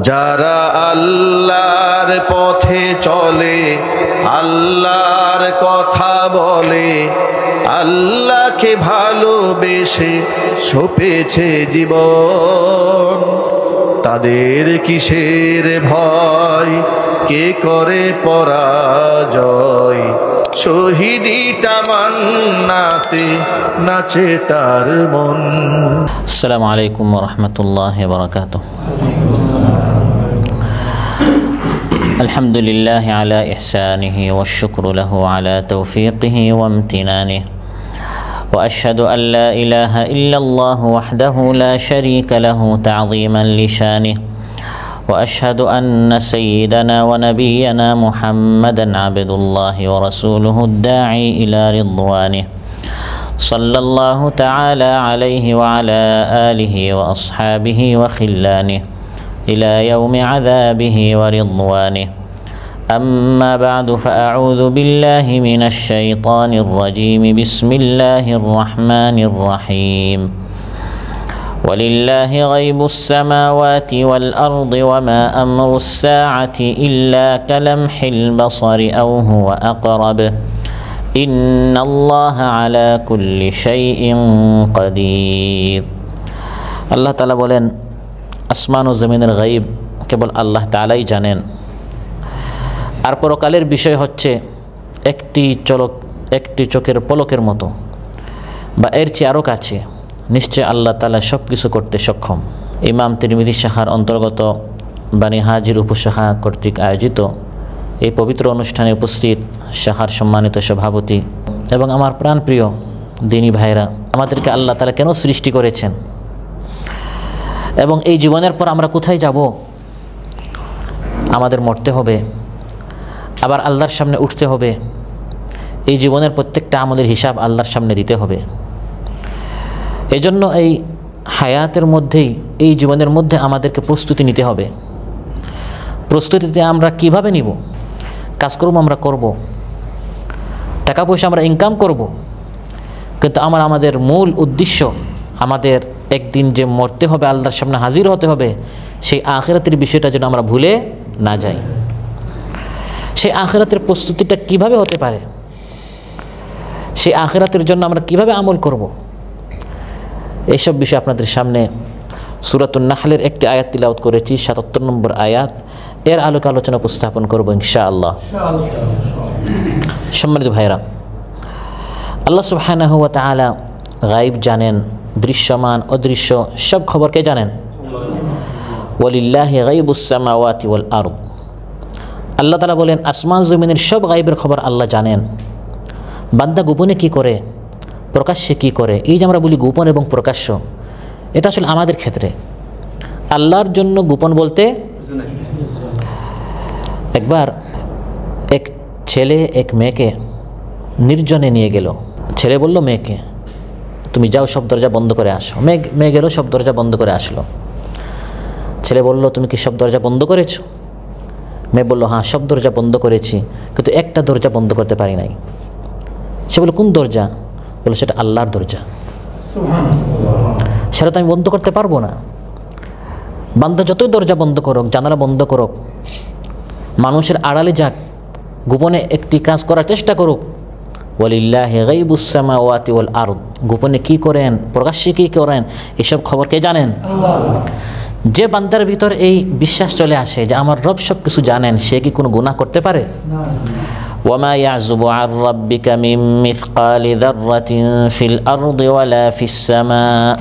যারা আল্লাহর পথে চলে, আল্লাহর কথা বলে, আল্লাহকে ভালোবেসে সপেছে জীবন, তাদের কিসের ভয়, কে করে পরাজয়, শহীদি তামান্নাতে নাচে তার মন। আসসালামু আলাইকুম ওয়া রাহমাতুল্লাহি ওয়া বারাকাতুহু। আলহামদুলিল্লাহি আলা ইহসানিহি ওয়াশ শুকরু লাহু আলা তাওফীকিহি ওয়া ইমতিনানিহি ওয়া আশহাদু আল লা ইলাহা ইল্লাল্লাহু ওয়াহদাহু লা শারীকা লাহু তা'যীমান লিশানিহি وأشهد أن سيدنا ونبينا محمدا عبد الله ورسوله الداعي إلى رضوانه صلى الله تعالى عليه وعلى آله وأصحابه وخلانه إلى يوم عذابه ورضوانه. أما بعد فأعوذ بالله من الشيطان الرجيم. بسم الله الرحمن الرحيم. ولله غيب السماوات والأرض وما أمر الساعة إلا كلمح البصر أو هو أقرب إن الله على كل شيء قدير. আল্লাহ তাআলা বলেন, আসমান ও জমিনের গায়ব কেবল আল্লাহ তাআলাই জানেন। আর পরকালের বিষয় হচ্ছে একটি চোখের পলকের মতো বা এর চেয়ে আরও কাছে। নিশ্চয় আল্লাহ তাআলা সব কিছু করতে সক্ষম। ইমাম তিরমিজি শাখার অন্তর্গত বানী হাজির উপশাখা কর্তৃক আয়োজিত এই পবিত্র অনুষ্ঠানে উপস্থিত শাখার সম্মানিত সভাপতি এবং আমার প্রাণপ্রিয় দিনী ভাইরা, আমাদেরকে আল্লাহ তাআলা কেন সৃষ্টি করেছেন এবং এই জীবনের পর আমরা কোথায় যাব? আমাদের মরতে হবে, আবার আল্লাহর সামনে উঠতে হবে। এই জীবনের প্রত্যেকটা আমলের হিসাব আল্লাহর সামনে দিতে হবে। এজন্য এই হায়াতের মধ্যেই, এই জীবনের মধ্যে আমাদেরকে প্রস্তুতি নিতে হবে। প্রস্তুতিতে আমরা কিভাবে নিব? কাজকর্ম আমরা করব, টাকা পয়সা আমরা ইনকাম করব, কিন্তু আমাদের মূল উদ্দেশ্য, আমাদের একদিন যে মরতে হবে, আল্লাহর সামনে হাজির হতে হবে, সেই আখিরাতের বিষয়টা যেন আমরা ভুলে না যাই। সেই আখিরাতের প্রস্তুতিটা কিভাবে হতে পারে? সেই আখিরাতের জন্য আমরা কিভাবে আমল করব? এইসব বিষয় আপনাদের সামনে সূরাতুন নাহলের একটি আয়াত তিলাওয়াত করেছি, ৭৭ নম্বর আয়াত। এর আলোকে আলোচনা উপস্থাপন করব ইনশাআল্লাহ। সম্মানিত ভাইরা, আল্লাহ সুবহানাহু ওয়া তাআলা গায়ব জানেন, দৃশ্যমান অদৃশ্য সব খবর কে জানেন? ওয়ালিল্লাহি গায়বুস সামাওয়াতি ওয়াল আরদ। আল্লাহ তাআলা বলেন, আসমান জমিনের সব গায়বের খবর আল্লাহ জানেন। বান্দা গোপনে কি করে, প্রকাশ্যে কি করে, এই যে আমরা বলি গোপন এবং প্রকাশ্য, এটা আসলে আমাদের ক্ষেত্রে। আল্লাহর জন্য গোপন বলতে, একবার এক ছেলে এক মেয়েকে নির্জনে নিয়ে গেল। ছেলে বলল মেয়েকে, তুমি যাও, সব দরজা বন্ধ করে আসো। মেয়ে গেল, সব দরজা বন্ধ করে আসলো। ছেলে বলল, তুমি কি সব দরজা বন্ধ করেছো? মেয়ে বলল, হ্যাঁ, সব দরজা বন্ধ করেছি, কিন্তু একটা দরজা বন্ধ করতে পারি নাই। সে বলল, কোন দরজা? বলল, সেটা আল্লাহর দরজা, সেটা তো আমি বন্ধ করতে পারবো না। বান্দা যতই দরজা বন্ধ করুক, জানালা বন্ধ করুক, মানুষের আড়ালে যাক, গোপনে একটি কাজ করার চেষ্টা করুক, ওয়ালিল্লাহি গায়বুস সামাওয়াতি ওয়াল আরদ, গোপনে কি করেন, প্রকাশ্যে কি করেন, এসব খবর কে জানেন? যে বান্দার ভিতর এই বিশ্বাস চলে আসে যে আমার রব সব কিছু জানেন, সে কি কোনো গুনাহ করতে পারে? وما يعزب عن ربك من مثقال ذرة في الأرض ولا في السماء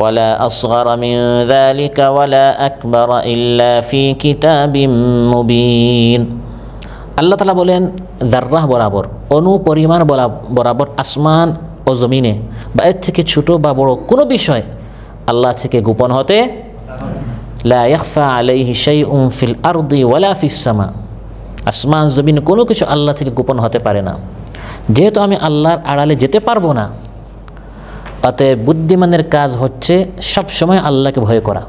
ولا أصغر من ذلك ولا أكبر إلا في كتاب مبين. আল্লাহ তাআলা বলেন, যাররাহ বরাবর, অনু পরিমাণ বরাবর আসমান ও জমিনে বা এর থেকে ছোট বা বড় কোনো বিষয় আল্লাহ থেকে গোপন হতে, লা ইয়াখফা আলাইহি শাইউন ফিল আরদি ওয়ালা ফিস সামা, আসমান জমিন কোনো কিছু আল্লাহ থেকে গোপন হতে পারে না। যেহেতু আমি আল্লাহর আড়ালে যেতে পারবো না, অতএব বুদ্ধিমানের কাজ হচ্ছে সব সময় আল্লাহকে ভয় করা।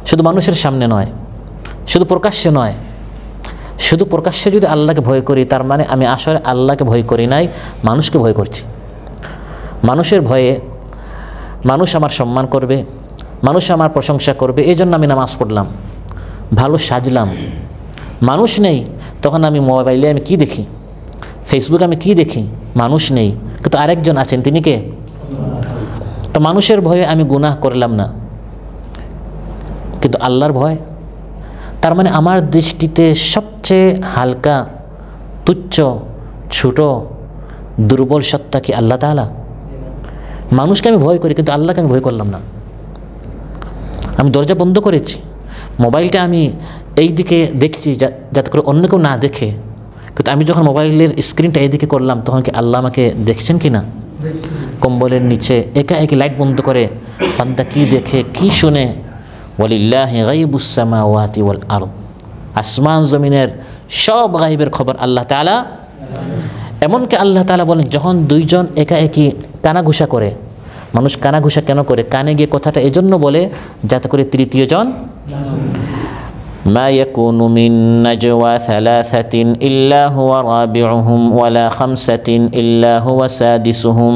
শুধু মানুষের সামনে নয়, শুধু প্রকাশ্যে নয়। শুধু প্রকাশ্যে যদি আল্লাহকে ভয় করি, তার মানে আমি আসলে আল্লাহকে ভয় করি নাই, মানুষকে ভয় করছি। মানুষের ভয়ে মানুষ আমার সম্মান করবে, মানুষ আমার প্রশংসা করবে, এই জন্য আমি নামাজ পড়লাম, ভালো সাজলাম। মানুষ নেই, তখন আমি মোবাইলে আমি কি দেখি, ফেসবুকে আমি কি দেখি, মানুষ নেই, কিন্তু আরেকজন আছেন, তিনি কে? তো মানুষের ভয়ে আমি গুনাহ করলাম না, কিন্তু আল্লাহর ভয়। তার মানে আমার দৃষ্টিতে সবচেয়ে হালকা, তুচ্ছ, ছোট, দুর্বল সত্তা কি আল্লাহ তাআলা? মানুষকে আমি ভয় করি, কিন্তু আল্লাহকে আমি ভয় করলাম না। আমি দরজা বন্ধ করেছি, মোবাইলটা আমি এই দিকে দেখছি যাতে করে অন্য কেউ না দেখে, কিন্তু আমি যখন মোবাইলের স্ক্রিনটা এইদিকে করলাম, তখন কি আল্লাহ আমাকে দেখছেন কি না? কম্বলের নিচে একা একই লাইট বন্ধ করে বান্দা কি দেখে, কি শুনে? ওয়ালিল্লাহি গায়বুস সামাওয়াতি ওয়াল আরদ, আসমান জমিনের সব গায়বের খবর আল্লাহ তাআলা। এমনকি আল্লাহ তাআলা বলেন, যখন দুইজন একা একই কানাঘুষা করে, মানুষ কানাঘুষা কেন করে? কানে গিয়ে কথাটা এজন্য বলে যাতে করে তৃতীয় জন, মা ইয়াকুনু মিন নাজওয়া সালাসাতিন ইল্লা হুয়া রাবিউহুম ওয়ালা খামসাতিন ইল্লা হুয়া সাদিসুহুম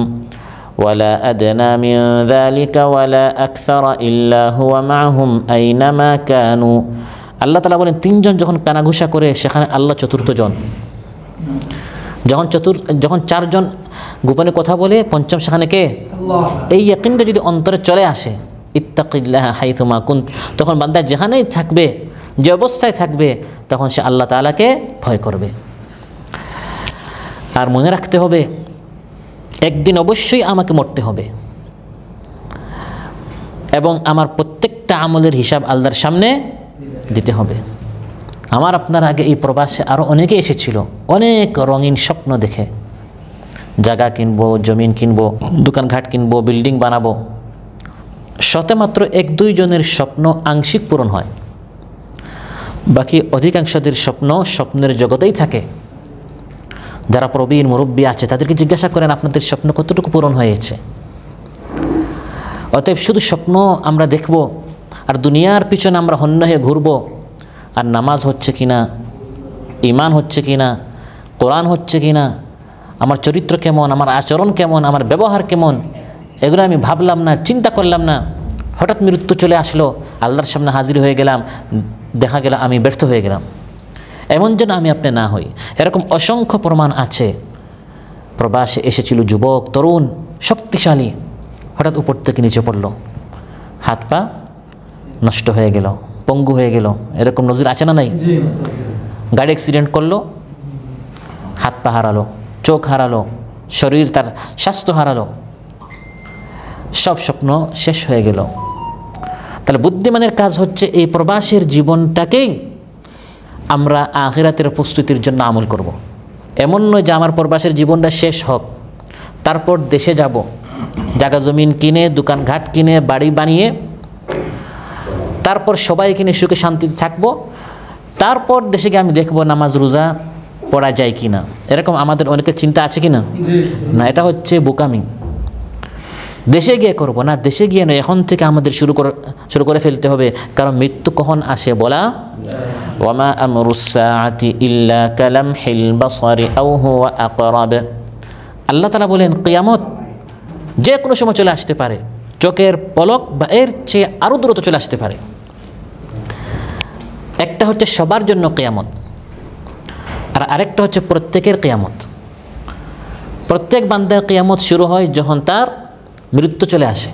ওয়ালা আদনা মিন যালিকা ওয়ালা আকসারা ইল্লা হুয়া মাআহুম আইনামা কানু। আল্লাহ তাআলা বলেন, তিনজন যখন কানাঘুষা করে সেখানে আল্লাহ চতুর্থ জন। যখন চারজন গোপনে কথা বলে, পঞ্চম সেখানে কে? এই ইয়াকিনটা যদি অন্তরে চলে আসে, ইত্তাকিল্লাহা হাইথুমা কুন্ত, তখন বান্দা যেখানেই থাকবে, যে অবস্থায় থাকবে, তখন সে আল্লাহ তাআলাকে ভয় করবে। আর মনে রাখতে হবে, একদিন অবশ্যই আমাকে মরতে হবে এবং আমার প্রত্যেকটা আমলের হিসাব আল্লাহর সামনে দিতে হবে। আমার আপনার আগে এই প্রবাসে আরও অনেকে এসেছিল, অনেক রঙিন স্বপ্ন দেখে, জায়গা কিনবো, জমিন কিনবো, দোকানঘাট কিনবো, বিল্ডিং বানাবো। শতে মাত্র 1-2 জনের স্বপ্ন আংশিক পূরণ হয়, বাকি অধিকাংশদের স্বপ্ন স্বপ্নের জগতেই থাকে। যারা প্রবীণ মুরব্বী আছে তাদেরকে জিজ্ঞাসা করেন, আপনাদের স্বপ্ন কতটুকু পূরণ হয়েছে? অতএব শুধু স্বপ্ন আমরা দেখব আর দুনিয়ার পিছনে আমরা হন্য হয়ে ঘুরবো, আর নামাজ হচ্ছে কিনা, ঈমান হচ্ছে কিনা, কোরআন হচ্ছে কিনা, আমার চরিত্র কেমন, আমার আচরণ কেমন, আমার ব্যবহার কেমন, এগুলো আমি ভাবলাম না, চিন্তা করলাম না। হঠাৎ মৃত্যু চলে আসলো, আল্লাহর সামনে হাজির হয়ে গেলাম, দেখা গেল আমি ব্যর্থ হয়ে গেলাম। এমন যেন আমি আপনি না হই। এরকম অসংখ্য প্রমাণ আছে। প্রবাসে এসেছিল যুবক, তরুণ, শক্তিশালী, হঠাৎ উপর থেকে নিচে পড়ল, হাত পা নষ্ট হয়ে গেল, পঙ্গু হয়ে গেল। এরকম নজির আছে না নাই? গাড়ি অ্যাক্সিডেন্ট করলো, হাত পা হারালো, চোখ হারালো, শরীর তার স্বাস্থ্য হারালো, সব স্বপ্ন শেষ হয়ে গেল। তাহলে বুদ্ধিমানের কাজ হচ্ছে এই প্রবাসের জীবনটাকেই আমরা আখিরাতের প্রস্তুতির জন্য আমল করব। এমন নয় যে আমার প্রবাসের জীবনটা শেষ হোক, তারপর দেশে যাব, জায়গা জমিন কিনে, দোকানঘাট কিনে, বাড়ি বানিয়ে, তারপর সবাই কিনে সুখে শান্তিতে থাকবো, তারপর দেশে গিয়ে আমি দেখবো নামাজ রোজা পড়া যায় কি না। এরকম আমাদের অনেকের চিন্তা আছে কি না? না, এটা হচ্ছে বোকামি। দেশে গিয়ে করবো না, দেশে গিয়ে নয়, এখন থেকে আমাদের শুরু করে ফেলতে হবে। কারণ মৃত্যু কখন আসে বলা, ওয়ামা আমরুস সাআতি ইল্লা কালামহিল বাসারি আও হুয়া আকরাব। আল্লাহ তাআলা বলেন, কিয়ামত যে কোনো সময় চলে আসতে পারে, চোখের পলক বা এর চেয়ে আরও দ্রুত চলে আসতে পারে। একটা হচ্ছে সবার জন্য কিয়ামত, আর আরেকটা হচ্ছে প্রত্যেকের কিয়ামত। প্রত্যেক বান্দার কিয়ামত শুরু হয় যখন তার মৃত্যু চলে আসে।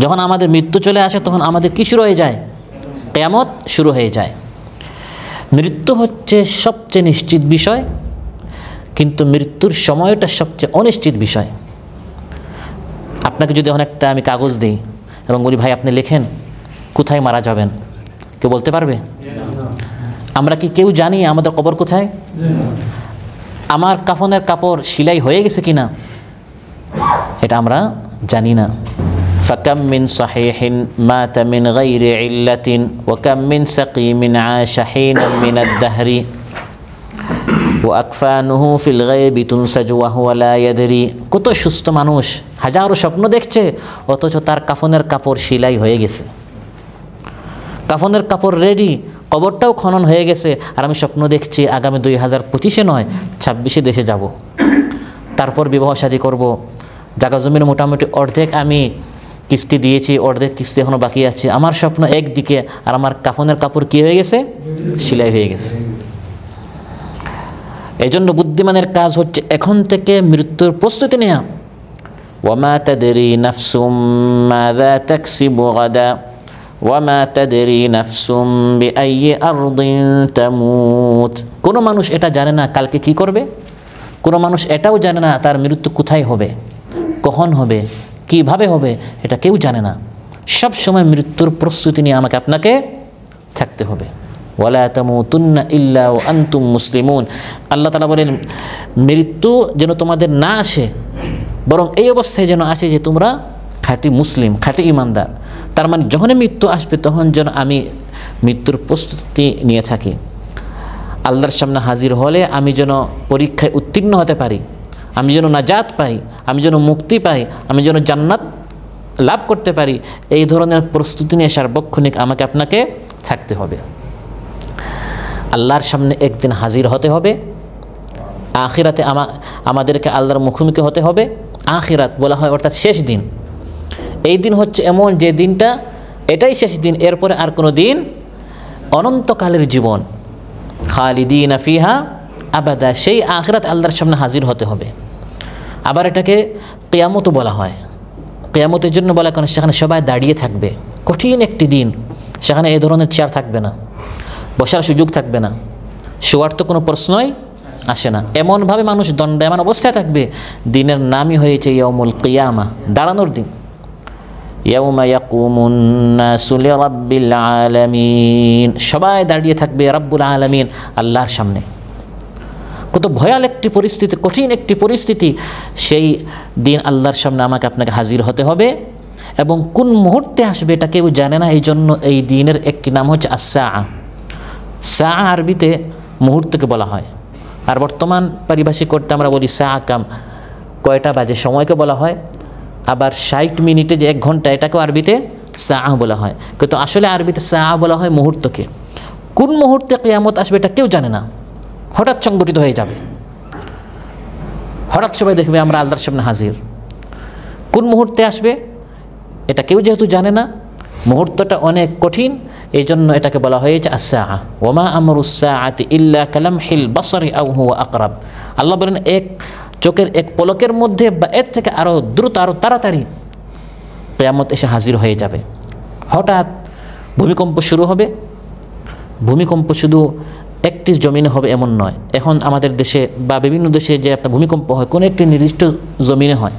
যখন আমাদের মৃত্যু চলে আসে তখন আমাদের কি শুরু হয়ে যায়? কিয়ামত শুরু হয়ে যায়। মৃত্যু হচ্ছে সবচেয়ে নিশ্চিত বিষয়, কিন্তু মৃত্যুর সময়টা সবচেয়ে অনিশ্চিত বিষয়। আপনাকে যদি এখন একটা আমি কাগজ দিই এবং বলি, ভাই আপনি লেখেন কোথায় মারা যাবেন, কেউ বলতে পারবে? আমরা কি কেউ জানি আমাদের কবর কোথায়? আমার কাফনের কাপড় সেলাই হয়ে গেছে কিনা এটা আমরা জানি না। ফাকাম মিন সাহিহিন মাতা মিন গায়রি ইল্লাতিন ওয়া কাম মিন সাকিমিন আশা হিনাম মিন আদ-দাহরি ওয়া আকফানুহু ফিল গায়বি তুনসাজু ওয়া হুয়া লা ইয়াদরি। কত সুস্থ মানুষ হাজারো স্বপ্ন দেখছে, অথচ তার কাফনের কাপড় সেলাই হয়ে গেছে, কাফনের কাপড় রেডি, কবরটাও খনন হয়ে গেছে, আর আমি স্বপ্ন দেখছি আগামী 2025-এ নয় 26-এ দেশে যাব, তারপর বিবাহ শাদী করব, জায়গা জমির মোটামুটি অর্ধেক আমি কিস্তি দিয়েছি, অর্ধেক কিস্তি এখনো বাকি আছে, আমার স্বপ্ন একদিকে আর আমার কাফনের কাপড় কি হয়ে গেছে, সেলাই হয়ে গেছে। এই জন্য বুদ্ধিমানের কাজ হচ্ছে এখন থেকে মৃত্যুর প্রস্তুতি নেওয়া। ওয়ামা তাদরি নাফসুম মাযা তাকসিবু গাদা ওয়ামা তাদরি নাফসুম বিআইয়ি আরদিন তামুত। কোনো মানুষ এটা জানে না কালকে কি করবে, কোনো মানুষ এটাও জানে না তার মৃত্যু কোথায় হবে, কখন হবে, কিভাবে হবে, এটা কেউ জানে না। সব সময় মৃত্যুর প্রস্তুতি নিয়ে আমাকে আপনাকে থাকতে হবে। ওয়ালা তামুতুন্না ইল্লা ওয়া আনতুম মুসলিমুন। আল্লাহ তাআলা বলেন মৃত্যু যেন তোমাদের না আসে, বরং এই অবস্থায় যেন আসে যে তোমরা খাঁটি মুসলিম, খাঁটি ইমানদার। তার মানে যখনই মৃত্যু আসবে তখন যেন আমি মৃত্যুর প্রস্তুতি নিয়ে থাকি। আল্লাহর সামনে হাজির হলে আমি যেন পরীক্ষায় উত্তীর্ণ হতে পারি, আমি যেন নাজাত পাই, আমি যেন মুক্তি পাই, আমি যেন জান্নাত লাভ করতে পারি, এই ধরনের প্রস্তুতি নিয়ে সার্বক্ষণিক আমাকে আপনাকে থাকতে হবে। আল্লাহর সামনে একদিন হাজির হতে হবে। আখিরাতে আমাদেরকে আল্লাহর মুখোমুখি হতে হবে। আখিরাত বলা হয় অর্থাৎ শেষ দিন। এই দিন হচ্ছে এমন যে দিনটা এটাই শেষ দিন, এরপরে আর কোনো দিন, অনন্তকালের জীবন, খালিদিনা ফিহা আবাদা। সেই আখিরাত আল্লাহর সামনে হাজির হতে হবে। আবার এটাকে কিয়ামতও বলা হয়। কিয়ামতের জন্য বলা কারণ সেখানে সবাই দাঁড়িয়ে থাকবে, কঠিন একটি দিন। সেখানে এই ধরনের চেয়ার থাকবে না, বসার সুযোগ থাকবে না, শোয়ার তো কোনো প্রশ্নই আসে না। এমনভাবে মানুষ দণ্ডায়মান অবস্থায় থাকবে, দিনের নামই হয়েছে ইয়াউমুল কিয়ামা, দাঁড়ানোর দিন। ইয়াউমা ইয়াকুমুন নাসু লিরাব্বিল আলামিন, সবাই দাঁড়িয়ে থাকবে রাব্বুল আলামিন, আল্লাহর সামনে। কত ভয়াল একটি পরিস্থিতি, কঠিন একটি পরিস্থিতি। সেই দিন আল্লাহর সামনে আমাকে আপনাকে হাজির হতে হবে, এবং কোন মুহূর্তে আসবে এটা কেউ জানে না। এই জন্য এই দিনের একটি নাম হচ্ছে আস-সাআ। সাআ আরবিতে মুহূর্তকে বলা হয়, আর বর্তমান পারিভাষিক করতে আমরা বলি সাআ কাম, কয়টা বাজে সময়কে বলা হয়। আবার 60 মিনিটে যে 1 ঘন্টা, এটাকেও আরবিতে সাআ বলা হয়। কিন্তু আসলে আরবিতে সাআ বলা হয় মুহূর্তকে। কোন মুহূর্তে কিয়ামত আসবে এটা কেউ জানে না, হঠাৎ সংগঠিত হয়ে যাবে, হঠাৎ সবাই দেখবে আমরা আল্লাহর সামনে হাজির। কোন মুহূর্তে আসবে এটা কেউ যেহেতু জানে না, মুহূর্তটা অনেক কঠিন, এই জন্য এটাকে বলা হয়েছে আস-সাআ। ওয়ামা আমরুস সাআতি ইল্লা কালামহিল বাসরি আও হুয়া আকরাব। আল্লাহ বলেন এক চোখের এক পলকের মধ্যে বা এর থেকে আরও দ্রুত, আরও তাড়াতাড়ি কিয়ামত এসে হাজির হয়ে যাবে। হঠাৎ ভূমিকম্প শুরু হবে। ভূমিকম্প শুধু একটি জমিনে হবে এমন নয়। এখন আমাদের দেশে বা বিভিন্ন দেশে যে একটা ভূমিকম্প হয় কোনো একটি নির্দিষ্ট জমিনে হয়।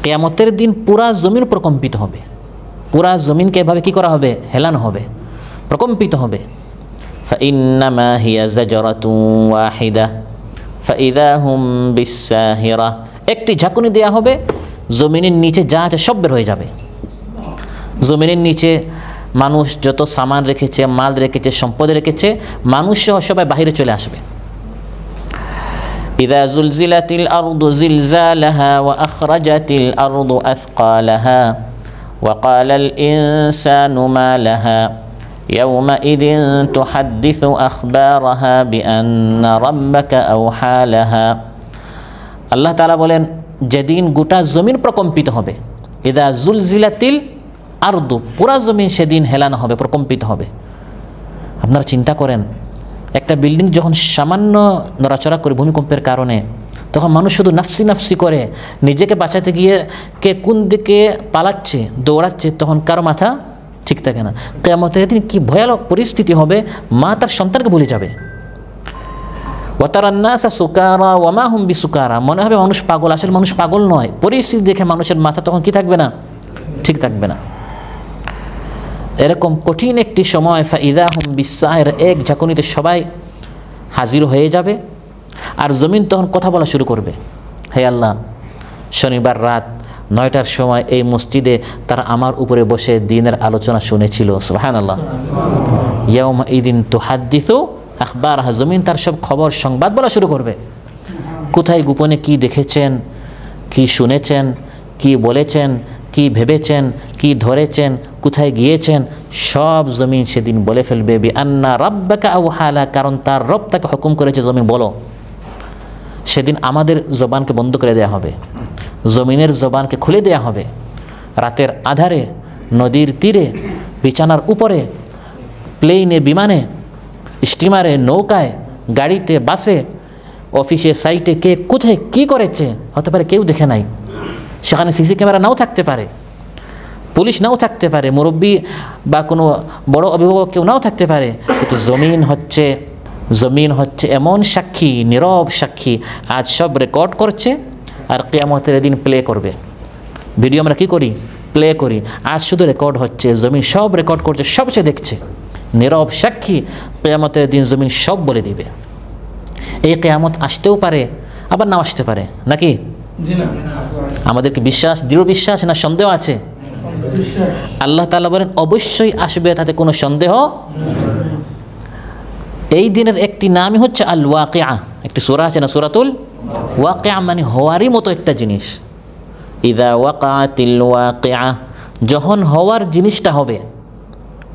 কিয়ামতের দিন পুরা জমিন প্রকম্পিত হবে। পুরা জমিনকে এভাবে কী করা হবে, হেলানো হবে, প্রকম্পিত হবে। ফাইন্নামা হিয়া জাজরাতুন ওয়াহিদা ফাইদা হুম বিসাহিরা। একটি ঝাঁকুনি দেওয়া হবে, জমিনের নিচে যা আছে সব বের হয়ে যাবে। জমিনের নিচে মানুষ যত সামান রেখেছে, মাল রেখেছে, সম্পদ রেখেছে, মানুষ সহ সবাই বাহিরে চলে আসবে। ইযা যুলজিলাতিল আরদু জিলজালাহা ওয়া আখরাজাতিল আরদু আথকালাহা ওয়া ক্বালাল ইনসানু মা লাহা ইয়াওমাইযিন তুহাদ্দিসু আখবারাহা বিআন্না রাব্বাকা আওহা লাহা। আল্লাহ তাআলা বলেন যেদিন গোটা জমিন প্রকম্পিত হবে। ইযা যুলজিলাতিল আরদু, পুরা জমিন সেদিন হেলানো হবে, প্রকম্পিত হবে। আপনারা চিন্তা করেন, একটা বিল্ডিং যখন সামান্য নড়াচড়া করে ভূমিকম্পের কারণে, তখন মানুষ শুধু নাফসি নাফসি করে নিজেকে বাঁচাতে গিয়ে কে কোন দিকে পালাচ্ছে, দৌড়াচ্ছে, তখন কারো মাথা ঠিক থাকে না। কিয়ামতের দিন কি ভয়ানক পরিস্থিতি হবে, মা তার সন্তানকে ভুলে যাবে। ওয়াতারান নাসা সুকারা ওয়া মা হুম বিসুকারা, মনে হবে মানুষ পাগল, আসলে মানুষ পাগল নয়। পরিস্থিতি দেখে মানুষের মাথা তখন কি থাকবে না, ঠিক থাকবে না। এরকম কঠিন একটি সময় ফাইদা হুম বিসাহির, এক ঝাঁকুনিতে সবাই হাজির হয়ে যাবে। আর জমিন তখন কথা বলা শুরু করবে, হে আল্লাহ, শনিবার রাত 9টার সময় এই মসজিদে তারা আমার উপরে বসে দিনের আলোচনা শুনেছিল। সুবহানাল্লাহ। ইয়াউমাইযিন তুহাদ্দিসু আখবারাহা, জমিন তার সব খবর সংবাদ বলা শুরু করবে। কোথায় গোপনে কি দেখেছেন, কি শুনেছেন, কি বলেছেন, কি ভেবেছেন, কি ধরেছেন, কোথায় গিয়েছেন, সব জমিন সেদিন বলে ফেলবে। বিআন্না রাব্বাকা আওহা লাহা, কারণ তার রব তাকে হুকুম করেছে জমিন বলো। সেদিন আমাদের জবানকে বন্ধ করে দেয়া হবে, জমিনের জবানকে খুলে দেয়া হবে। রাতের আধারে, নদীর তীরে, বিছানার উপরে, প্লেনে, বিমানে, স্টিমারে, নৌকায়, গাড়িতে, বাসে, অফিসে, সাইটে, কে কোথায় কী করেছে হতে পারে কেউ দেখে নাই। সেখানে সিসি ক্যামেরা নাও থাকতে পারে, পুলিশ নাও থাকতে পারে, মুরব্বী বা কোনো বড় অভিভাবক কেউ নাও থাকতে পারে, কিন্তু জমিন হচ্ছে এমন সাক্ষী, নীরব সাক্ষী, আজ সব রেকর্ড করছে আর কিয়ামতের দিন প্লে করবে। ভিডিও আমরা কী করি? প্লে করি। আজ শুধু রেকর্ড হচ্ছে, জমিন সব রেকর্ড করছে, সব সে দেখছে, নীরব সাক্ষী। কিয়ামতের দিন জমিন সব বলে দিবে। এই কিয়ামত আসতেও পারে, আবার নাও আসতে পারে, নাকি? আমাদেরকে বিশ্বাস, দৃঢ় বিশ্বাস না সন্দেহ আছে? আল্লাহ তাআলা বলেন অবশ্যই আসবে, তাতে কোনো সন্দেহ। এই দিনের একটি নামই হচ্ছে আল ওয়াকিআ। একটি সূরা আছে না, সূরাতুল ওয়াকিআ, মানে হওয়ারই মতো একটা জিনিস। ইযা ওয়াকাআতিল ওয়াকিআ, যখন হওয়ার জিনিসটা হবে।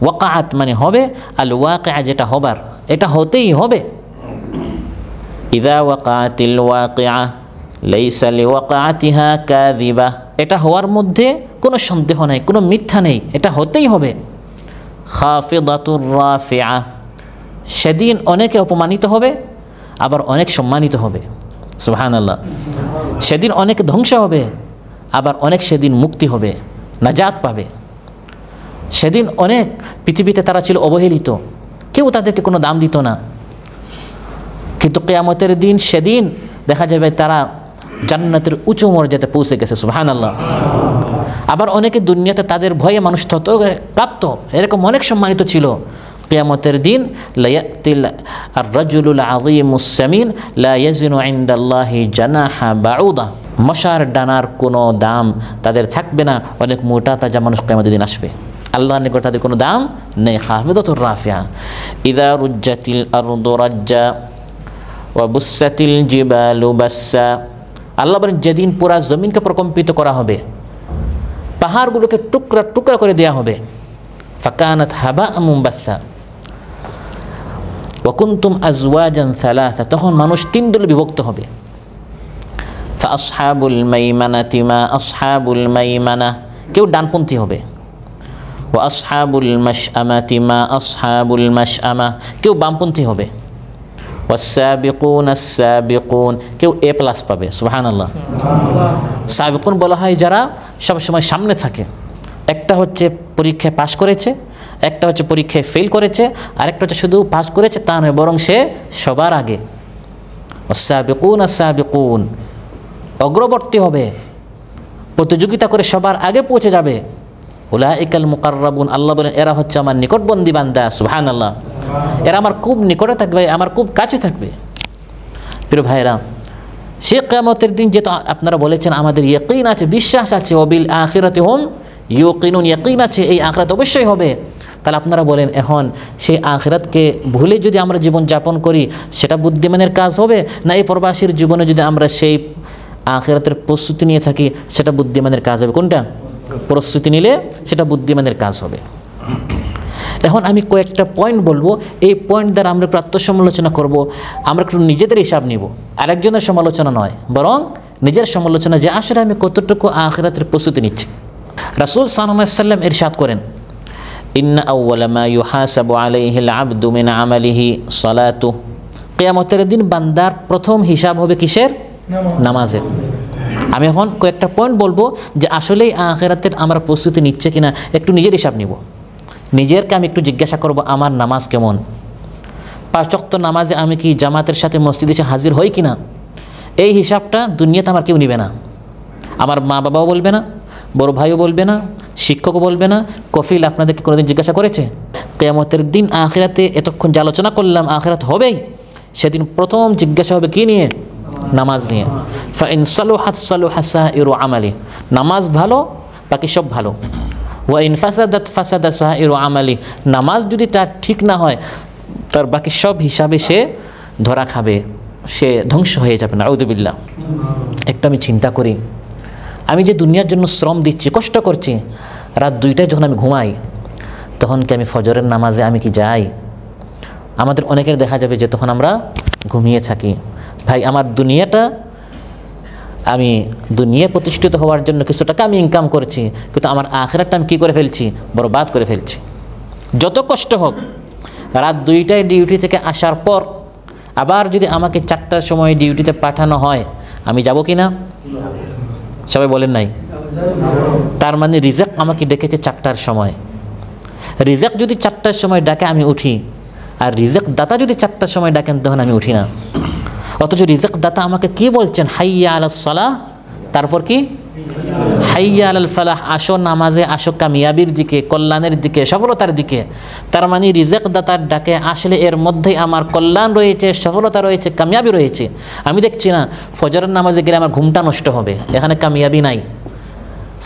ওয়াকাআত মানে হবে, আল ওয়াকিআ যেটা হবার, এটা হতেই হবে। ইযা ওয়াকাআতিল ওয়াকিআ লাইসা লিওয়াকাআতিহা কাযিবা, এটা হওয়ার মধ্যে কোনো সন্দেহ নেই, কোনো মিথ্যা নেই, এটা হতেই হবে। খাফিদাতুর রাফিআ, সেদিন অনেকে অপমানিত হবে, আবার অনেক সম্মানিত হবে। সুবহানাল্লাহ। সেদিন অনেক ধ্বংস হবে, আবার অনেক সেদিন মুক্তি হবে, নাজাত পাবে। সেদিন অনেক পৃথিবীতে তারা ছিল অবহেলিত, কেউ তাদেরকে কোনো দাম দিত না, কিন্তু কিয়ামতের দিন সেদিন দেখা যাবে তারা জান্নাতের উঁচু মর্যাদায় পৌঁছে গেছে। সুবহানাল্লাহ। আবার অনেকে দুনিয়াতে তাদের ভয়ে মানুষ তত কাঁপত, এরকম অনেক সম্মানিত ছিল। কিয়ামতের দিন লায়াতিল আর-রাজুলুল আযীমুস সামিন লা ইয়াজিনু ইনদাল্লাহি জানাহা বাউদা, মশার ডানার কোনো দাম তাদের থাকবে না। অনেক মোটা তাজা মানুষ কিয়ামতের দিন আসবে, আল্লাহর নিকট তাদের কোনো দাম নেই। খাফিদাতুর রাফিআ। ইযা রুজ্জাতিল আরদু রাজ্জা ওয়া বুসাতিল জিবালু বাসসা, আল্লাহ বলেন যেদিন পুরা জমিনকে প্রকম্পিত করা হবে, পাহাড়গুলোকে টুকরা টুকরা করে দেওয়া হবে। ফাকানাত হাবাআ মুনবাসসা ওয়া কুনতুম আজওয়াজান সালাসা, তখন মানুষ তিন দলে বিভক্ত হবে। ফাআসহাবুল মাইমানাতি মা আসহাবুল মাইমানা, কেউ ডানপন্থী হবে। ওয়া আসহাবুল মাশআমাতি মা আসহাবুল মাশআমা, কেউ বামপন্থী হবে। ওয়াসাবিকুন আস-সাবিকুন, কেউ এ প্লাস পাবে। সুবহানাল্লাহ। সাবিকুন বলা হয় যারা সবসময় সামনে থাকে। একটা হচ্ছে পরীক্ষায় পাশ করেছে, একটা হচ্ছে পরীক্ষায় ফেল করেছে, আরেকটা হচ্ছে শুধু পাশ করেছে তা নয়, বরং সে সবার আগে। ওয়াসাবিকুন আস-সাবিকুন, অগ্রবর্তী হবে, প্রতিযোগিতা করে সবার আগে পৌঁছে যাবে। উলাইকাল মুকাররাবুন, আল্লাহ বলেন এরা হচ্ছে আমার নিকটবন্দি বান্দা। সুবহানাল্লাহ। এরা আমার খুব নিকটে থাকবে, আমার খুব কাছে থাকবে। প্রিয় ভাইরা, সে কিয়ামতের দিন যেহেতু আপনারা বলেছেন আমাদের ইয়াকিন আছে, বিশ্বাস আছে, ওয়াবিল আখিরাতি হুম ইউকিনুন, ইয়াকিন আছে এই আখিরাত অবশ্যই হবে। তাহলে আপনারা বলেন এখন সেই আখিরাতকে ভুলে যদি আমরা জীবন যাপন করি সেটা বুদ্ধিমানের কাজ হবে, না এই প্রবাসীর জীবনে যদি আমরা সেই আখিরাতের প্রস্তুতি নিয়ে থাকি সেটা বুদ্ধিমানের কাজ হবে? কোনটা? প্রস্তুতি নিলে সেটা বুদ্ধিমানের কাজ হবে। এখন আমি কয়েকটা পয়েন্ট বলবো, এই পয়েন্ট দ্বারা আমরা একটু আত্মসমালোচনা করবো, আমরা একটু নিজেদের হিসাব নিব, আরেকজনের সমালোচনা নয়, বরং নিজের সমালোচনা যে আসলে আমি কতটুকু আখিরাতের প্রস্তুতি নিচ্ছি। রাসূল সাল্লাল্লাহু আলাইহি ওয়াসাল্লাম ইরশাদ করেন, ইন্না আউওয়ালা মা ইউহাসাবু আলাইহিল আবদু মিন আমালিহি সালাতু, কিয়ামতের দিন বান্দার প্রথম হিসাব হবে কিসের? নামাজের। আমি এখন কয়েকটা পয়েন্ট বলবো যে আসলেই আখিরাতের আমরা প্রস্তুতি নিচ্ছে কিনা একটু নিজের হিসাব নিব। নিজেরকে আমি একটু জিজ্ঞাসা করব আমার নামাজ কেমন, 5 ওয়াক্ত নামাজে আমি কি জামাতের সাথে মসজিদে এসে হাজির হই কিনা। এই হিসাবটা দুনিয়াতে আমার কেউ নিবে না, আমার মা বাবাও বলবে না, বড় ভাইও বলবে না, শিক্ষকও বলবে না। কফিল আপনাদেরকে কোনোদিন জিজ্ঞাসা করেছে? কিয়ামতের দিন আখিরাতে এতক্ষণ যে আলোচনা করলাম আখিরাত হবেই, সেদিন প্রথম জিজ্ঞাসা হবে কি নিয়ে? নামাজ নিয়ে। ফাইন সালুহাত সালুহা সাইরু আমালি, নামাজ ভালো বাকি সব ভালো। ওয়া ইন ফাসাদাত ফাসাদা সাইরু আমালি, নামাজ যদি তার ঠিক না হয় তার বাকি সব হিসাবে সে ধরা খাবে, সে ধ্বংস হয়ে যাবে। নাউযুবিল্লাহ। একটা আমি চিন্তা করি, আমি যে দুনিয়ার জন্য শ্রম দিচ্ছি, কষ্ট করছি, রাত 2টায় যখন আমি ঘুমাই তখন কি আমি ফজরের নামাজে আমি কি যাই? আমাদের অনেকের দেখা যাবে যে তখন আমরা ঘুমিয়ে থাকি। ভাই আমার দুনিয়াটা আমি দুনিয়া প্রতিষ্ঠিত হওয়ার জন্য কিছু টাকা আমি ইনকাম করছি, কিন্তু আমার আখিরাতটা আমি কী করে ফেলছি? বরবাদ করে ফেলছি। যত কষ্ট হোক, রাত 2টায় ডিউটি থেকে আসার পর আবার যদি আমাকে 4টার সময় ডিউটিতে পাঠানো হয়, আমি যাব কি না? সবাই বলেন নাই? তার মানে রিজেক আমাকে ডেকেছে 4টার সময়। রিজেক যদি 4টার সময় ডাকে আমি উঠি, আর রিজেক দাতা যদি 4টার সময় ডাকেন তখন আমি উঠি না। অথচ রিজেক দাতা আমাকে কি বলছেন? হাইয়া আলাস সালাহ, তারপর কি? হাইয়া আলাল ফালাহ, আসো নামাজে, আসো কামিয়াবির দিকে, কল্যাণের দিকে, সফলতার দিকে। তার মানে রিজেক দাতার ডাকে আসলে এর মধ্যেই আমার কল্যাণ রয়েছে, সফলতা রয়েছে, কামিয়াবি রয়েছে। আমি দেখছি না ফজরের নামাজে গেলে আমার ঘুমটা নষ্ট হবে, এখানে কামিয়াবি নাই।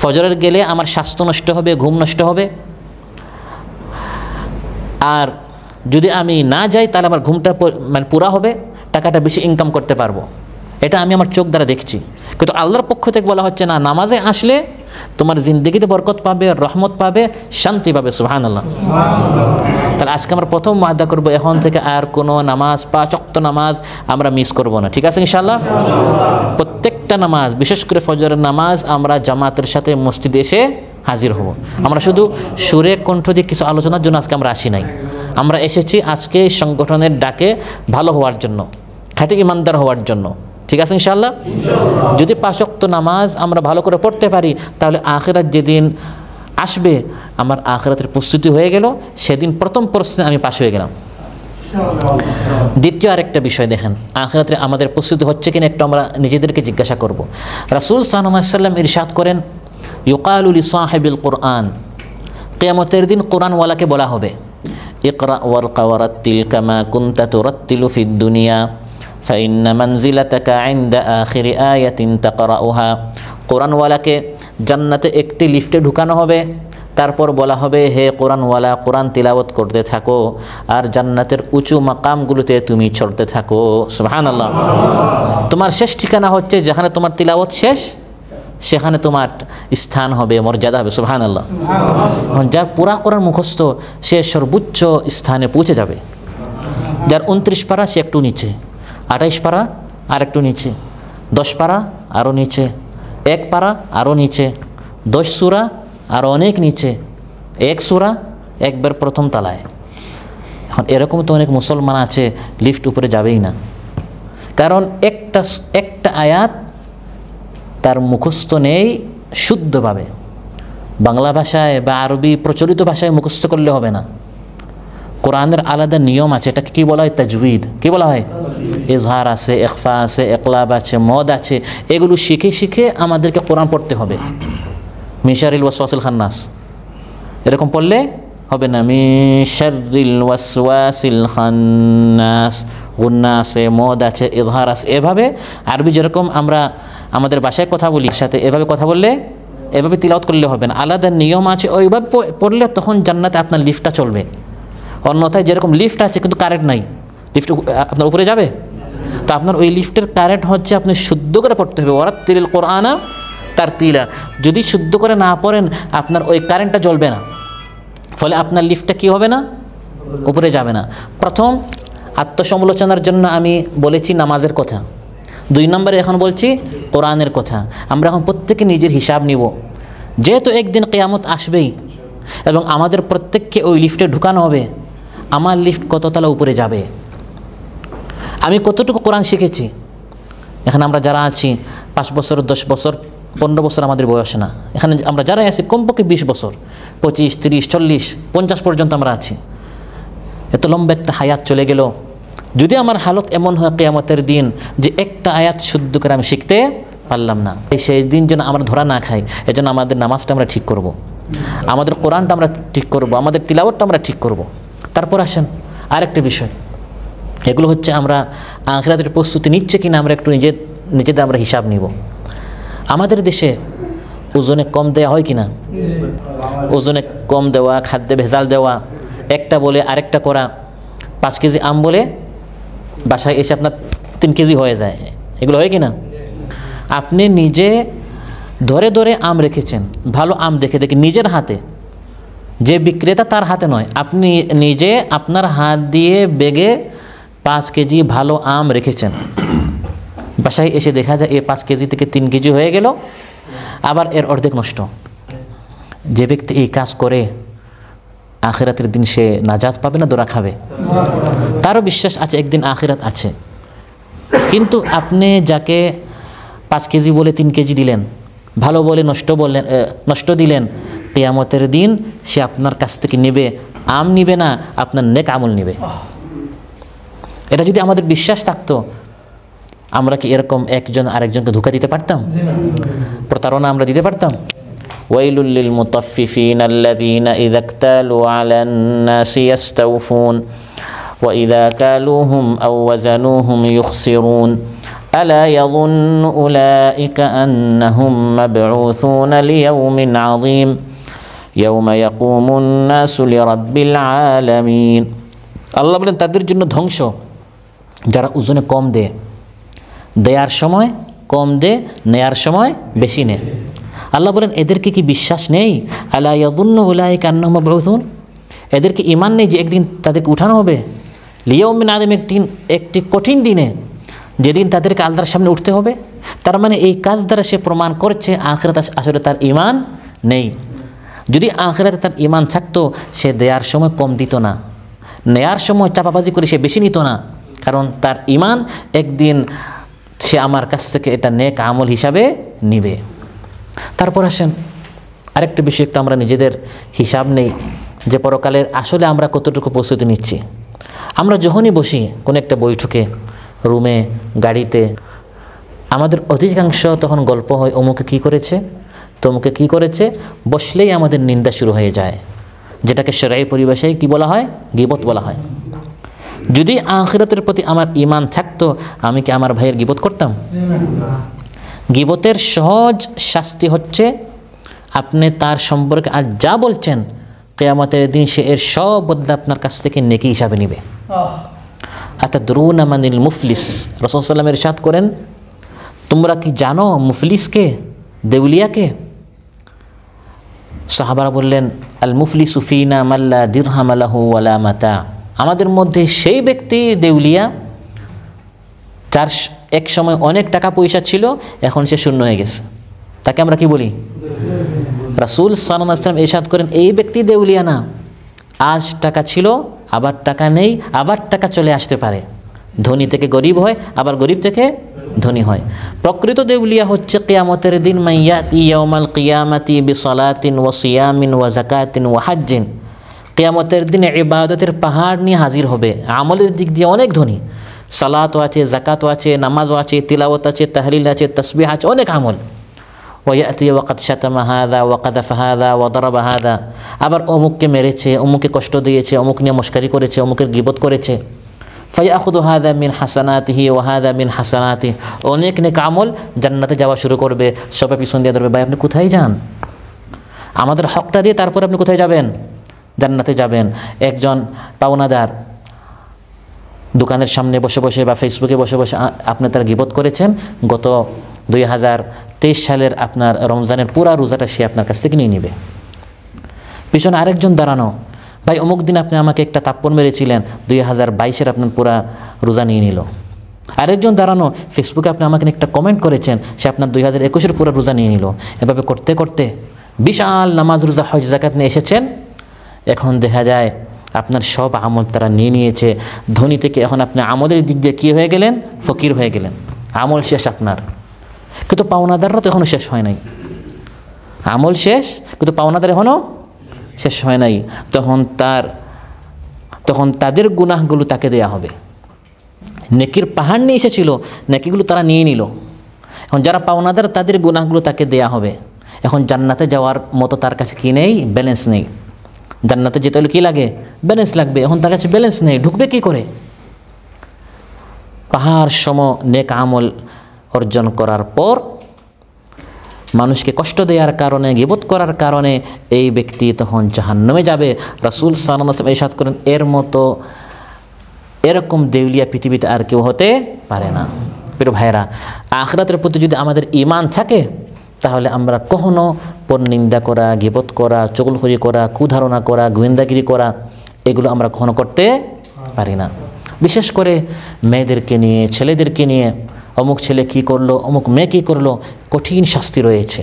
ফজরের গেলে আমার স্বাস্থ্য নষ্ট হবে, ঘুম নষ্ট হবে। আর যদি আমি না যাই তাহলে আমার ঘুমটা মানে পুরা হবে, টাকাটা বেশি ইনকাম করতে পারবো। এটা আমি আমার চোখ দ্বারা দেখছি। কিন্তু আল্লাহর পক্ষ থেকে বলা হচ্ছে না, নামাজে আসলে তোমার জিন্দগিতে বরকত পাবে, রহমত পাবে, শান্তি পাবে। সুবহানাল্লাহ। তাহলে আজকে আমরা প্রথম ওয়াদা করব, এখন থেকে আর কোনো নামাজ, 5 ওয়াক্ত নামাজ আমরা মিস করব না। ঠিক আছে ইনশাআল্লাহ? প্রত্যেকটা নামাজ, বিশেষ করে ফজরের নামাজ আমরা জামাতের সাথে মসজিদে এসে হাজির হব। আমরা শুধু সুরে কণ্ঠ দিয়ে কিছু আলোচনার জন্য আজকে আমরা আসি নাই। আমরা এসেছি আজকে সংগঠনের ডাকে ভালো হওয়ার জন্য, খাঁটি ইমানদার হওয়ার জন্য। ঠিক আছে ইনশাআল্লাহ? যদি 5 ওয়াক্ত নামাজ আমরা ভালো করে পড়তে পারি, তাহলে আখিরাত যেদিন আসবে আমার আখিরাতের প্রস্তুতি হয়ে গেল, সেদিন প্রথম প্রশ্নে আমি পাশ হয়ে গেলাম। দ্বিতীয় আরেকটা বিষয় দেখেন, আখিরাতে আমাদের প্রস্তুতি হচ্ছে কিনা একটু আমরা নিজেদেরকে জিজ্ঞাসা করব। রাসূল সাল্লাল্লাহু আলাইহি ওয়াসাল্লাম ইরশাদ করেন, ইউকালু লিসাহিবিল কুরআন, কিয়ামতের দিন কোরআনওয়ালাকে বলা হবে, ইকরা ওয়ারকা ওয়ারাত্তিল কামা কুনতা তুরাত্তিলু ফিদ দুনিয়া ফাইন্না মানজিলাতাকা ইনদা আখিরি আয়াতিন তাকরাউহা। কোরআনওয়ালাকে জান্নাতে একটি লিফটে ঢুকানো হবে, তারপর বলা হবে, হে কোরআনওয়ালা, কোরআন তিলাওয়াত করতে থাকো আর জান্নাতের উঁচু মাকামগুলোতে তুমি চড়তে থাকো। সুবহানাল্লাহ। তোমার শেষ ঠিকানা হচ্ছে যেখানে তোমার তিলাওয়াত শেষ, সেখানে তোমার স্থান হবে, মর্যাদা হবে। সুবহানাল্লাহ। যার পুরা কোরআন মুখস্থ সে সর্বোচ্চ স্থানে পৌঁছে যাবে। যার 29 পারা সে একটু নিচে, 28 পারা আর একটু নিচে, 10 পারা আরও নিচে, 1 পারা আরও নিচে, 10 সূরা আরও অনেক নিচে, 1 সূরা একবার প্রথম তলায়। এখন এরকম তো অনেক মুসলমান আছে লিফট উপরে যাবেই না, কারণ একটা আয়াত তার মুখস্থ নেই শুদ্ধভাবে। বাংলা ভাষায় বা আরবি প্রচলিত ভাষায় মুখস্থ করলে হবে না। কোরআনের আলাদা নিয়ম আছে, এটাকে কী বলা হয়? তাজউইদ। কী বলা হয়? ইজহার আছে, ইখফা আছে, ইকলাব আছে, মদ আছে। এগুলো শিখে শিখে আমাদেরকে কোরআন পড়তে হবে। মিন শাররিল ওয়াসওয়াসিল খান্নাস এরকম পড়লে হবে না। মিন শাররিল ওয়াসওয়াসিল খান্নাস, গুন্না আছে, মদ আছে, ইজহার আছে। এভাবে আরবি যেরকম আমরা আমাদের ভাষায় কথা বলি, সাথে এভাবে কথা বললে, এভাবে তিলাওয়াত করলে হবে না। আলাদা নিয়ম আছে, ওইভাবে পড়লে তখন জান্নাতে আপনার লিফটটা চলবে। অন্যথায় যেরকম লিফট আছে কিন্তু কারেন্ট নাই, লিফট আপনার উপরে যাবে, তো আপনার ওই লিফটের কারেন্ট হচ্ছে আপনি শুদ্ধ করে পড়তে হবে। ওয়ারাত্তিলিল কুরআনা তারতিলা। যদি শুদ্ধ করে না পড়েন আপনার ওই কারেন্টটা জ্বলবে না, ফলে আপনার লিফটটা কী হবে না? উপরে যাবে না। প্রথম আত্মসমালোচনার জন্য আমি বলেছি নামাজের কথা, 2 নম্বরে এখন বলছি কোরআনের কথা। আমরা এখন প্রত্যেকে নিজের হিসাব নিব, যেহেতু একদিন কিয়ামত আসবেই এবং আমাদের প্রত্যেককে ওই লিফটে ঢুকানো হবে। আমার লিফট কত তলা উপরে যাবে, আমি কতটুকু কোরআন শিখেছি। এখানে আমরা যারা আছি 5 বছর, 10 বছর, 15 বছর আমাদের বয়স না। এখানে আমরা যারা আছি কমপক্ষে 20 বছর, 25, 30, 40, 50 পর্যন্ত আমরা আছি। এত লম্বা একটা হায়াত চলে গেল। যদি আমার হালত এমন হয় কিয়ামতের দিন যে একটা আয়াত শুদ্ধ করে আমি শিখতে পারলাম না, সেই দিন যেন আমরা ধরা না খাই, এজন্য আমাদের নামাজটা আমরা ঠিক করব, আমাদের কোরআনটা আমরা ঠিক করব, আমাদের তিলাওয়াতটা আমরা ঠিক করব। তারপর আসেন আরেকটা বিষয়, এগুলো হচ্ছে আমরা আখিরাতের প্রস্তুতি নিচ্ছে কিনা আমরা একটু নিজেদের আমরা হিসাব নিব। আমাদের দেশে ওজনে কম দেওয়া হয় কিনা? ওজনে কম দেওয়া, খাদ্যে ভেজাল দেওয়া, একটা বলে আরেকটা করা। 5 কেজি আম বলে বাসায় এসে আপনার 3 কেজি হয়ে যায়, এগুলো হয় কিনা? আপনি নিজে ধরে ধরে আম রেখেছেন, ভালো আম দেখে দেখে নিজের হাতে, যে বিক্রেতা তার হাতে নয়, আপনি নিজে আপনার হাত দিয়ে বেগে 5 কেজি ভালো আম রেখেছেন। বাসায় এসে দেখা যায় এর 5 কেজি থেকে 3 কেজি হয়ে গেল, আবার এর অর্ধেক নষ্ট। যে ব্যক্তি এই কাজ করে আখিরাতের দিন সে নাজাত পাবে না দোরা খাবে? তারও বিশ্বাস আছে একদিন আখিরাত আছে। কিন্তু আপনি যাকে 5 কেজি বলে 3 কেজি দিলেন, ভালো বলে নষ্ট দিলেন, কিয়ামতের দিন সে আপনার কাছ থেকে নেবে, আম নিবে না, আপনার নেক আমল নিবে। এটা যদি আমাদের বিশ্বাস থাকতো, আমরা কি এরকম একজন আরেকজনকে ধোঁকা দিতে পারতাম? প্রতারণা আমরা দিতে পারতাম? ওয়াইলুল লিল মুতাফফিফিন আল্লাযীনা ইযা ইকতালু আলান নাসি ইস্তাওফুন ওয়া ইযা কালুহুম আও ওয়াজানুহুম ইউখসিরুন আলা ইয়াযুন্নু উলাইকা আন্নাহুম মাবউসুনা লিয়াউমিন আযীম ইয়াওমা ইয়াকুমুন নাসু লিরাব্বিল আলামিন। আল্লাহ বলেন তাদের জন্য ধ্বংস যারা ওজনে কম দেয়, দেয়ার সময় কম দে, নেয়ার সময় বেশি নেয়। আল্লাহ বলেন এদেরকে কি বিশ্বাস নেই? আলা ইয়াযুন্নু উলাইকা আন্নাহুম মাবউসুন, এদেরকে ঈমান নেই যে একদিন তাদেরকে উঠানো হবে? লিয়াউমিন আযীম, একটি কঠিন দিনে, যেদিন তাদেরকে আল্লাহর সামনে উঠতে হবে। তার মানে এই কাজ দ্বারা সে প্রমাণ করছে আখিরাতে আসলে তার ঈমান নেই। যদি আখিরাতে তার ঈমান থাকতো, সে দেয়ার সময় কম দিত না, নেয়ার সময় চাপাবাজি করে সে বেশি নিত না, কারণ তার ঈমান একদিন সে আমার কাছ থেকে এটা নেক আমল হিসাবে নিবে। তারপর আসেন আরেকটা বিষয়, একটু আমরা নিজেদের হিসাব নেই যে পরকালের আসলে আমরা কতটুকু প্রস্তুতি নিচ্ছি। আমরা যখনই বসি কোনো একটা বৈঠকে, রুমে, গাড়িতে, আমাদের অধিকাংশ তখন গল্প হয় অমুকে কী করেছে, তমুকে কী করেছে, বসলেই আমাদের নিন্দা শুরু হয়ে যায়, যেটাকে শরঈ পরিভাষায় কী বলা হয়? গীবত বলা হয়। যদি আখিরাতের প্রতি আমার ঈমান থাকতো, আমি কি আমার ভাইয়ের গীবত করতাম? গীবতের সহজ শাস্তি হচ্ছে আপনি তার সম্পর্কে আর যা বলছেন, কিয়ামতের দিন সে এর সব বদলা আপনার কাছ থেকে নেকি হিসাবে নেবে। আতাদরুনা মানিল মুফলিস, রাসূল সাল্লাল্লাহু আলাইহি ওয়াসাল্লাম ইরশাদ করেন, তোমরা কি জানো মুফলিসকে, দেউলিয়াকে? সাহাবারা বললেন, আল মুফলিসু ফিনা মাল্লা দিরহাম লাহু ওয়ালা মাতা, আমাদের মধ্যে সেই ব্যক্তি দেউলিয়া যার এক সময় অনেক টাকা পয়সা ছিল, এখন সে শূন্য হয়ে গেছে, তাকে আমরা কি বলি? রাসূল সাল্লাল্লাহু আলাইহি ওয়াসাল্লাম ইরশাদ করেন, এই ব্যক্তি দেউলিয়া না, আজ টাকা ছিল আবার টাকা নেই, আবার টাকা চলে আসতে পারে, ধনী থেকে গরিব হয়, আবার গরিব থেকে ধনী হয়। প্রকৃত দেউলিয়া হচ্ছে কিয়ামতের দিন মাইয়াতি ইয়াউমাল কিয়ামাতি বিসালাতিন ওয়া সিয়ামিন ওয়া যাকাতিন ওয়া হাজ্জিন, কিয়ামতের দিনে ইবাদতের পাহাড় নিয়ে হাজির হবে, আমলের দিক দিয়ে অনেক ধনী, সালাতও আছে, যাকাতও আছে, নামাজও আছে, তিলাওয়াত আছে, তাহলিল আছে, তাসবিহ আছে, অনেক আমল। ওয়ায়াতি ওয়াকাদ শাতামা হাযা ওয়া কাযাফা হাযা ওয়া দারাবা হাযা, আবার অমুককে মেরেছে, অমুককে কষ্ট দিয়েছে, অমুক নিয়ে মশকারি করেছে, অমুকের গীবত করেছে। ফায়াখুযু হাযা মিন হাসানাতিহি ওয়া হাযা মিন হাসানাতিহি, অনেক নেক আমল, জান্নাতে যাওয়া শুরু করবে। সবাই পিছন দিয়ে ধরবে, ভাই আপনি কোথায় যান? আমাদের হকটা দিয়ে তারপরে আপনি কোথায় যাবেন? জান্নাতে যাবেন। একজন পাওনাদার দোকানের সামনে বসে বসে বা ফেসবুকে বসে বসে আপনি তার গীবত করেছেন, গত 2023 সালের আপনার রমজানের পুরা রোজাটা সে আপনার কাছ থেকে নিয়ে নেবে। পিছনে আরেকজন দাঁড়ানো, ভাই অমুক দিন আপনি আমাকে একটা তাপ্পড় মেরেছিলেন, 2022-এর আপনার পুরা রোজা নিয়ে নিল। আরেকজন দাঁড়ানো, ফেসবুকে আপনি আমাকে একটা কমেন্ট করেছেন, সে আপনার 2021-এর পুরা রোজা নিয়ে নিল। এভাবে করতে করতে বিশাল নামাজ, রোজা, হজ, যাকাত নিয়ে এসেছেন, এখন দেখা যায় আপনার সব আমল তারা নিয়ে নিয়েছে। ধনী থেকে এখন আপনি আমলের দিক দিয়ে কী হয়ে গেলেন? ফকির হয়ে গেলেন, আমল শেষ আপনার। কিন্তু পাওনাদাররা তো এখনও শেষ হয় নাই, আমল শেষ কিন্তু পাওনাদার এখনও শেষ হয় নাই। তখন তাদের গুনাহগুলো তাকে দেয়া হবে। নেকির পাহাড় নিয়ে এসেছিল, নেকিগুলো তারা নিয়ে নিল। এখন যারা পাওনাদার তাদের গুনাহগুলো তাকে দেয়া হবে। এখন জান্নাতে যাওয়ার মতো তার কাছে কি নেই? ব্যালেন্স নেই। জান্নাতে যেতে হলে কী লাগে? ব্যালেন্স লাগবে। এখন তার কাছে ব্যালেন্স নেই, ঢুকবে কী করে? পাহাড় সম নেক আমল অর্জন করার পর মানুষকে কষ্ট দেওয়ার কারণে, গীবত করার কারণে এই ব্যক্তি তখন জাহান্নামে যাবে। রাসূল সাল্লাল্লাহু আলাইহি ওয়াসাল্লাম ইরশাদ করেন, এর মতো এরকম দেউলিয়া পৃথিবীতে আর কেউ হতে পারে না। প্রিয় ভাইরা, আখিরাতের প্রতি যদি আমাদের ঈমান থাকে, তাহলে আমরা কখনো পরনিন্দা করা, গীবত করা, চগলখড়ি করা, কুধারণা করা, গোয়েন্দাগিরি করা, এগুলো আমরা কখনো করতে পারি না। বিশেষ করে মেয়েদেরকে নিয়ে, ছেলেদেরকে নিয়ে, অমুক ছেলে কী করলো, অমুক মেয়ে কী করলো, কঠিন শাস্তি রয়েছে।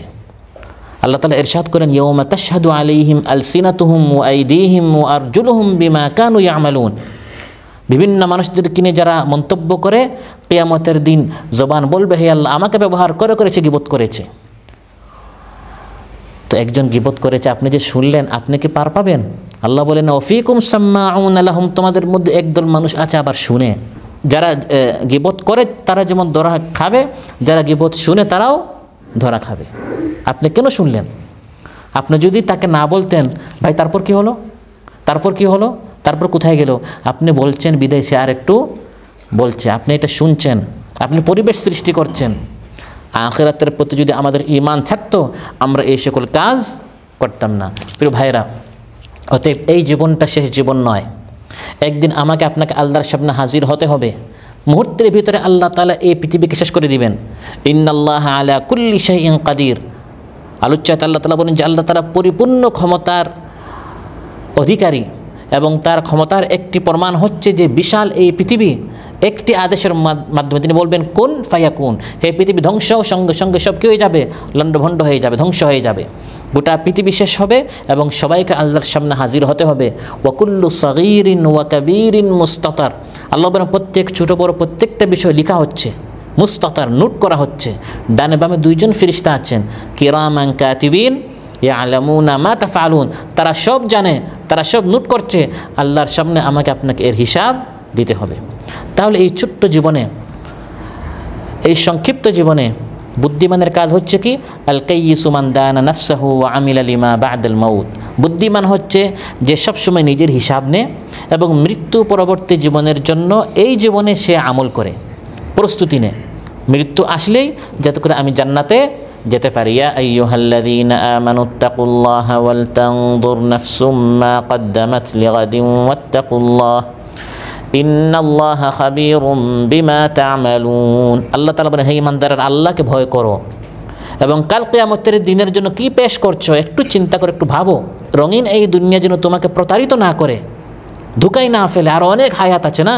আল্লাহ তাআলা ইরশাদ করেন, ইয়াউমা তাশহাদু আলাইহিম আলসিনাতুহুম ওয়া আইদিহিম ওয়া আরজুলুহুম বিমা কানু ইয়ামালুন। বিভিন্ন মানুষদের কিনে যারা মন্তব্য করে, কিয়ামতের দিন জবান বলবে, হে আল্লাহ, আমাকে ব্যবহার করেছে, গীবত করেছে। তো একজন গীবত করেছে, আপনি যে শুনলেন, আপনি কি পার পাবেন? আল্লাহ বলেন, ওয়াফিকুম সাম্মাউনা লাহুম, তোমাদের মধ্যে একদল মানুষ আছে আবার শুনে। যারা গীবত করে তারা যেমন ধরা খাবে, যারা গীবত শুনে তারাও ধরা খাবে। আপনি কেন শুনলেন? আপনি যদি তাকে না বলতেন, ভাই তারপর কি হলো, তারপর কি হলো, তারপর কোথায় গেল, আপনি বলছেন বিদেশে আর একটু বলছে, আপনি এটা শুনছেন, আপনি পরিবেশ সৃষ্টি করছেন। আখিরাতের প্রতি যদি আমাদের ঈমান থাকতো, আমরা এই সকল কাজ করতাম না। প্রিয় ভাইরা, অতএব এই জীবনটা শেষ জীবন নয়। একদিন আমাকে আপনাকে আল্লাহর সামনে হাজির হতে হবে। মুহূর্তের ভিতরে আল্লাহ তাআলা এই পৃথিবীকে শেষ করে দিবেন। ইন্নাল্লাহা আলা কুল্লি শাইইন কাদির। আলোচ্যাত আল্লাহ তাআলা বলেন যে আল্লাহ তাআলা পরিপূর্ণ ক্ষমতার অধিকারী, এবং তার ক্ষমতার একটি প্রমাণ হচ্ছে যে বিশাল এই পৃথিবী একটি আদেশের মাধ্যমে তিনি বলবেন কুন ফায়াকুন। হে পৃথিবী ধ্বংস, সঙ্গে সঙ্গে সব কী হয়ে যাবে, লণ্ডভণ্ড হয়ে যাবে, ধ্বংস হয়ে যাবে। গোটা পৃথিবী শেষ হবে এবং সবাইকে আল্লাহর সামনে হাজির হতে হবে। ওয়াকুল্লু সগীরিন ওয়া কাবীরিন মুস্তাতার। আল্লাহ বলেন প্রত্যেক ছোটো বড় প্রত্যেকটা বিষয় লেখা হচ্ছে, মুস্তাতার, নোট করা হচ্ছে। ডানে বামে দুইজন ফেরেশতা আছেন, কিরামান কাতিবিন ইয়ালামুনা মা তাফআলুন। তারা সব জানে, তারা সব নোট করছে। আল্লাহর সামনে আমাকে আপনাকে এর হিসাব দিতে হবে। তাহলে এই ছোট্ট জীবনে, এই সংক্ষিপ্ত জীবনে বুদ্ধিমানের কাজ হচ্ছে কি, আল কাইয়িসু মান দানা নাফসাহু ওয়া আমিলা লিমা বা'দাল মাউত। বুদ্ধিমান হচ্ছে যে সবসময় নিজের হিসাব নেয় এবং মৃত্যু পরবর্তী জীবনের জন্য এই জীবনে সে আমল করে, প্রস্তুতি নেয়। মৃত্যু আসলেই যাতে করে আমি জান্নাতে যেতে পারি। ইয়া আইয়ুহাল্লাযীনা আমানুত্তাকুল্লাহা ওয়াল তানজুর নাফসুম মা কদ্দামাত লিগাদিন ওয়াত্তাকুল্লাহ ইন্নাল্লাহা খাবীরুম বিমা তা'মালুন। আল্লাহ তাআলা বলেন, হে ঈমানদাররা, আল্লাহকে ভয় করো এবং কাল কিয়ামতের দিনের জন্য কি পেশ করছো একটু চিন্তা করে, একটু ভাবো। রঙিন এই দুনিয়া যেন তোমাকে প্রতারিত না করে, ধোঁকায় না ফেলে। আর অনেক হায়াত আছে না।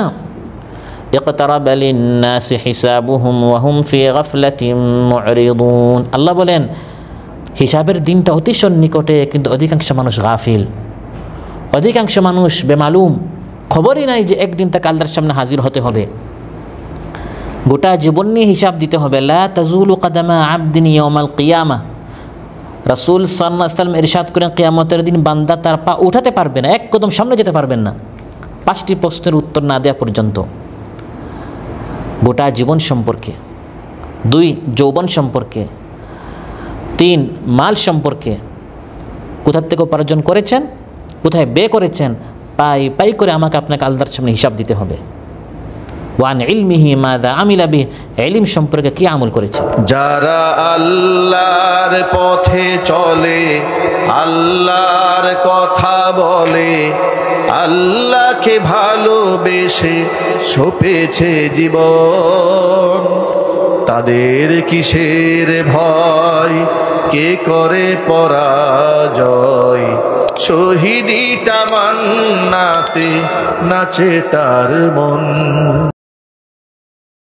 ইকতারাবা লিন-নাসি হিসাবুহুম ওয়া হুম ফি গাফলাতিন মু'রিদুন। আল্লাহ বলেন হিসাবের দিনটা অতি সন্নিকটে, কিন্তু অধিকাংশ মানুষ গাফিল, অধিকাংশ মানুষ বেমালুম, খবরই নাই যে একদিন তাকে আল্লাহর সামনে হাজির হতে হবে। গোটা জীবন নিয়ে হিসাব দিতে হবে। লা তাজুলু কাদামা আবদিন ইয়াউমাল কিয়ামা। রাসূল সাল্লাল্লাহু আলাইহি ওয়াসাল্লাম ইরশাদ করেন, কিয়ামতের দিন বান্দা তার পা উঠাতে পারবে না, এক কদম সামনে যেতে পারবেন না, 5টি প্রশ্নের উত্তর না দেওয়া পর্যন্ত। গোটা জীবন সম্পর্কে, 2 যৌবন সম্পর্কে, 3 মাল সম্পর্কে, কোথা থেকে উপার্জন করেছেন, কোথায় ব্যয় করেছেন, পাই পাই করে আমাকে আপনাকে আল্লাহর সামনে হিসাব দিতে হবে। ওয়ান ইলমিহি মাযা আমিলা বিহি, ইলম সম্পর্কে কি আমল করেছে। যারা আল্লাহর পথে চলে, আল্লাহর কথা বলে, আল্লাহকে ভালোবেসে সপেছে জীবন, তাদের কিসের ভয়, কে করে পরাজয়, শহীদি তামান্নাতে নাচে তার মন।